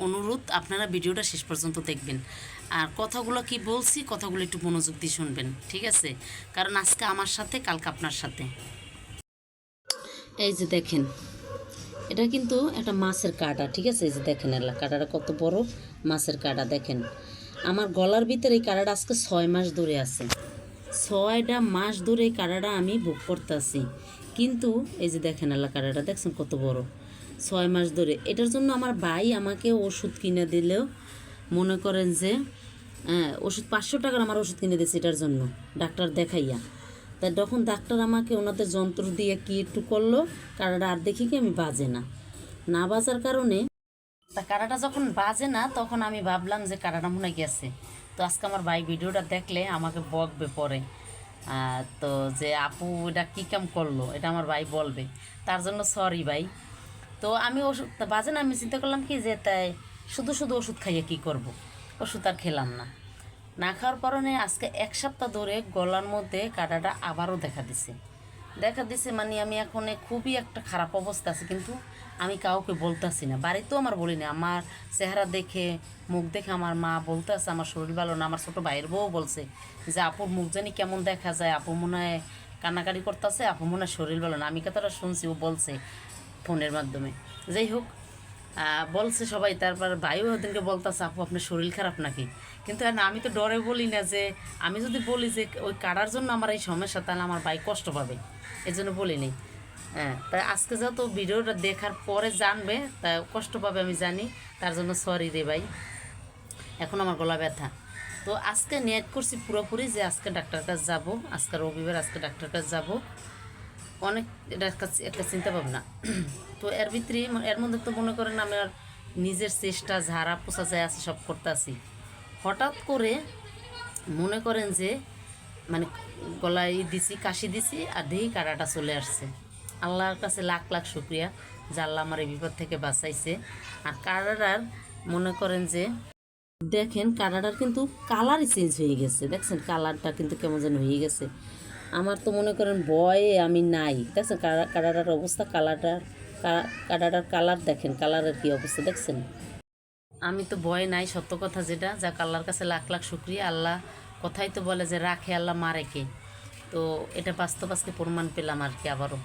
অনুরোধ আপনারা ভিডিওটা শেষ পর্যন্ত দেখবেন, আর কথাগুলো কি বলছি কথাগুলো একটু মনোযোগ দিয়ে শুনবেন, ঠিক আছে? কারণ আজকে আমার সাথে, কালকে আপনার সাথে। এই যে দেখেন, এটা কিন্তু একটা মাছের কাঁটা, ঠিক আছে? এই যে দেখেন এলা কাঁটাটা কত বড় মাছের কাঁটা। দেখেন আমার গলার ভিতরে এই কাঁটাটা আজকে 6 মাস ধরে আছে। 6টা মাস ধরে এই কাঁটাটা আমি ভোগ করতেছি, কিন্তু এই যে দেখেন এলা কাঁটাটা দেখছেন কত বড়। 6 মাস ধরে এটার জন্য আমার ভাই আমাকে ওষুধ কিনে দিলেও, মনে করেন যে ওষুধ 500 টাকার আমার ওষুধ কিনে দিয়েছে এটার জন্য, ডাক্তার দেখাইয়া। তা যখন ডাক্তার আমাকে ওনাদের যন্ত্র দিয়ে কি একটু করলো, কাঁটাটা আর দেখি কি আমি বাজে না, না বাজার কারণে, তা কাঁটাটা যখন বাজে না তখন আমি ভাবলাম যে কাঁটাটা মনে হয় গেছে। তো আজকে আমার ভাই ভিডিওটা দেখলে আমাকে বকবে পরে, তো যে আপু এটা কী কাম করলো, এটা আমার ভাই বলবে, তার জন্য সরি ভাই। তো আমি ওষুধ বাজে না, আমি চিন্তা করলাম কি যে তাই শুধু শুধু ওষুধ খাইয়ে কী করব, ওষুধ আর খেলাম না। না খাওয়ার কারণে আজকে 1 সপ্তাহ ধরে গলার মধ্যে কাঁটাটা আবারও দেখা দিছে মানে আমি এখন খুবই একটা খারাপ অবস্থা আছে, কিন্তু আমি কাউকে বলতেছি না, বাড়িতেও আমার বলি না। আমার চেহারা দেখে, মুখ দেখে আমার মা বলতেছে আমার শরীর ভালো না। আমার ছোটো ভাইয়ের বউ বলছে যে আপুর মুখ জানি কেমন দেখা যায়, আপু মনে হয় কান্নাকাটি করতেছে, আপু মনে হয় শরীর ভালো না। আমি কথাটা শুনছি, ও বলছে ফোনের মাধ্যমে। যাই হোক, বলছে সবাই। তারপর ভাইও ওদিনকে বলতেছে আপু আপনার শরীর খারাপ নাকি, কিন্তু আমি তো ডরে বলি না, যে আমি যদি বলি যে ওই কাটার জন্য আমার এই সমস্যা, তাহলে আমার ভাই কষ্ট পাবে, এই জন্য বলিনি। তাই আজকে যত ভিডিওটা দেখার পরে জানবে, তা কষ্ট পাবে আমি জানি, তার জন্য সরি রে ভাই। এখন আমার গলা ব্যথা। তো আজকে নিয়ত করছি পুরোপুরি যে আজকে ডাক্তার কাছে যাব, আজকে রবিবার, আজকে ডাক্তার কাছে যাব। অনেক এটা একটা চিন্তা ভাবনা। তো এর ভিতরে এর মধ্যে তো মনে করেন আমি আর নিজের চেষ্টা ঝাড়া পোছা যায় আছে সব করতে আসি। হঠাৎ করে মনে করেন যে মানে গলায় দিছি, কাশি দিছি, আর দেখি কাঁটাটা চলে আসছে। আল্লাহর কাছে লাখ লাখ শুক্রিয়া যে আল্লাহ আমার এই বিপদ থেকে বাঁচাইছে। আর কাঁটাটার মনে করেন যে দেখেন কাঁটাটার কিন্তু কালারই চেঞ্জ হয়ে গেছে, দেখছেন কালারটা কিন্তু কেমন যেন হয়ে গেছে। আমার তো মনে করেন ভয়ে আমি নাই, দেখছেন কাঁটাটার অবস্থা, কাঁটাটার কালার দেখেন, কালারের কি অবস্থা দেখছেন। আমি তো ভয় নাই, সত্য কথা যেটা, যা আল্লাহর কাছে লাখ লাখ শুক্রিয়া। আল্লাহ কথাই তো বলে যে রাখে আল্লাহ মারে কে, তো এটা বাস্তব আজকে প্রমাণ পেলাম আর কি আবারও।